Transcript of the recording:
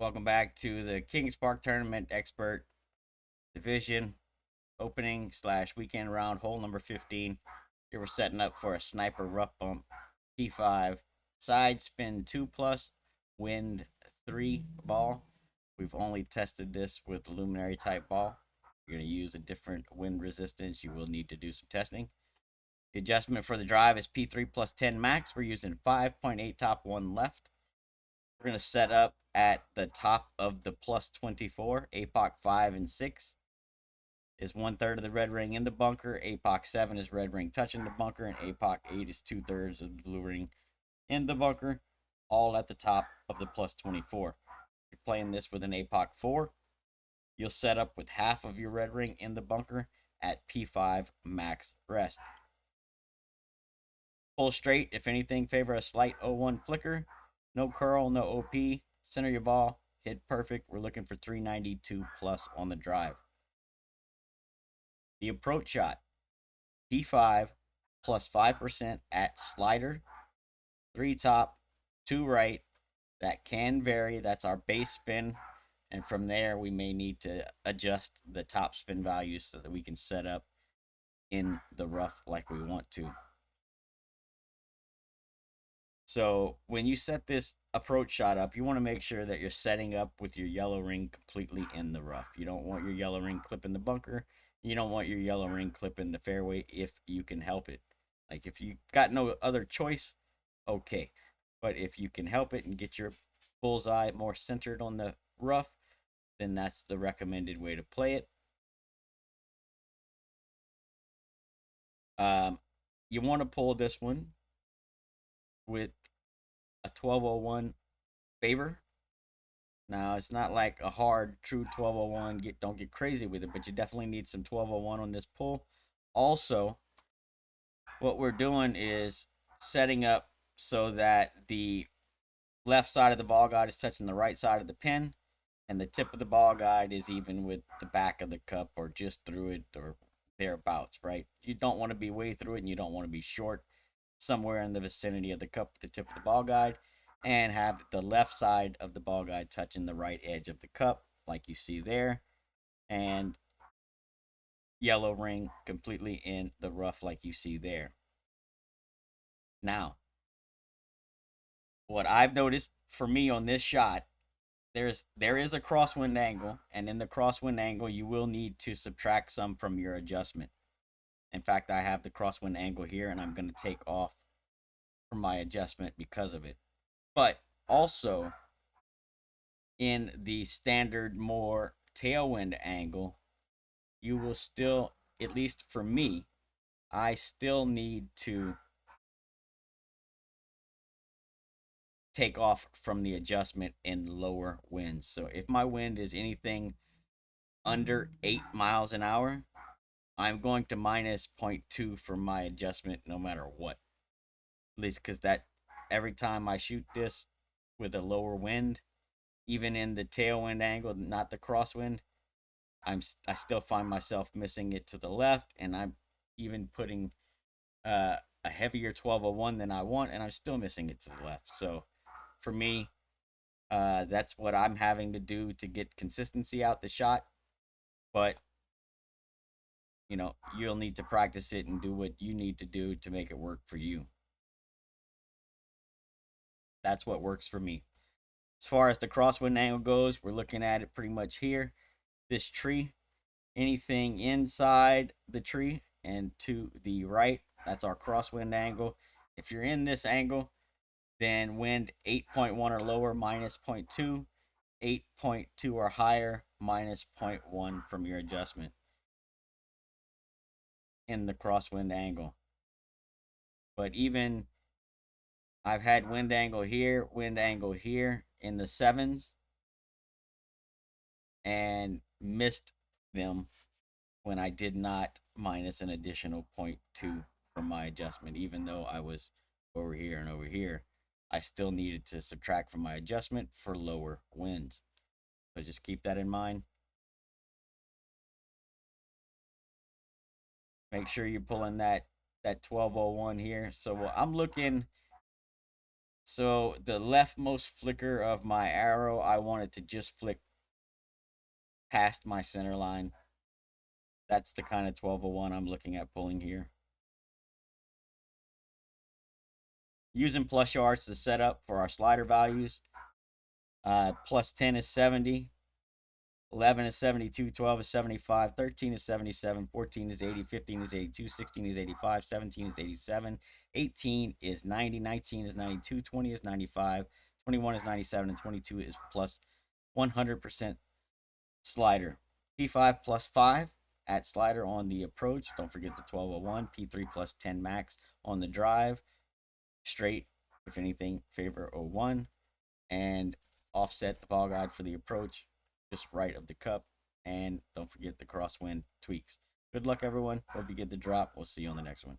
Welcome back to the Kings Park Tournament Expert Division opening slash weekend round, hole number 15. Here we're setting up for a sniper rough bump, P5, side spin 2 plus, wind 3 ball. We've only tested this with the luminary type ball. You're going to use a different wind resistance. You will need to do some testing. The adjustment for the drive is P3 plus 10 max. We're using 5.8 top, 1 left. We're going to set up at the top of the plus 24. APOC 5 and 6 is 1/3 of the red ring in the bunker. APOC 7 is red ring touching the bunker. And APOC 8 is 2/3 of the blue ring in the bunker, all at the top of the plus 24. If you're playing this with an APOC 4, you'll set up with half of your red ring in the bunker at P5 max rest. Pull straight, if anything, favor a slight 0-1 flicker. No curl, no OP. Center your ball. Hit perfect. We're looking for 392 plus on the drive. The approach shot. P5 plus 5% at slider. 3 top, 2 right. That can vary. That's our base spin. And from there, we may need to adjust the top spin values so that we can set up in the rough like we want to. So when you set this approach shot up, you want to make sure that you're setting up with your yellow ring completely in the rough. You don't want your yellow ring clipping the bunker. You don't want your yellow ring clipping the fairway if you can help it. Like if you got no other choice, okay. But if you can help it and get your bullseye more centered on the rough, then that's the recommended way to play it. You want to pull this one with a 1201 favor. Now, it's not like a hard, true 1201. Don't get crazy with it, but you definitely need some 1201 on this pull. Also, what we're doing is setting up so that the left side of the ball guide is touching the right side of the pin, and the tip of the ball guide is even with the back of the cup or just through it or thereabouts, right? You don't want to be way through it, and you don't want to be short somewhere in the vicinity of the cup, the tip of the ball guide, and have the left side of the ball guide touching the right edge of the cup, like you see there, and yellow ring completely in the rough, like you see there. Now, what I've noticed for me on this shot, there is a crosswind angle, and in the crosswind angle, you will need to subtract some from your adjustment. In fact, I have the crosswind angle here, and I'm going to take off from my adjustment because of it. But also, in the standard more tailwind angle, you will still, at least for me, I still need to take off from the adjustment in lower winds. So if my wind is anything under 8 miles an hour, I'm going to minus 0.2 for my adjustment no matter what. At least because that every time I shoot this with a lower wind, even in the tailwind angle, not the crosswind, I still find myself missing it to the left, and I'm even putting a heavier 1201 than I want, and I'm still missing it to the left. So for me, that's what I'm having to do to get consistency out the shot. But you'll need to practice it and do what you need to do to make it work for you. That's what works for me. As far as the crosswind angle goes, we're looking at it pretty much here. This tree, anything inside the tree and to the right, that's our crosswind angle. If you're in this angle, then wind 8.1 or lower, minus 0.2, 8.2 or higher, minus 0.1 from your adjustment in the crosswind angle. But even I've had wind angle here in the sevens, and missed them when I did not minus an additional 0.2 from my adjustment. Even though I was over here and over here, I still needed to subtract from my adjustment for lower winds. So just keep that in mind. Make sure you're pulling that 1201 here. So I'm looking So the leftmost flicker of my arrow, I want it to just flick past my center line. That's the kind of 1201 I'm looking at pulling here. Using plus yards to set up for our slider values. Plus 10 is 70. 11 is 72, 12 is 75, 13 is 77, 14 is 80, 15 is 82, 16 is 85, 17 is 87, 18 is 90, 19 is 92, 20 is 95, 21 is 97, and 22 is plus 100% slider. P5 plus 5 at slider on the approach. Don't forget the 1201. P3 plus 10 max on the drive. Straight, if anything, favor 01. And offset the ball guide for the approach, just right of the cup. And don't forget the crosswind tweaks. Good luck, everyone. Hope you get the drop. We'll see you on the next one.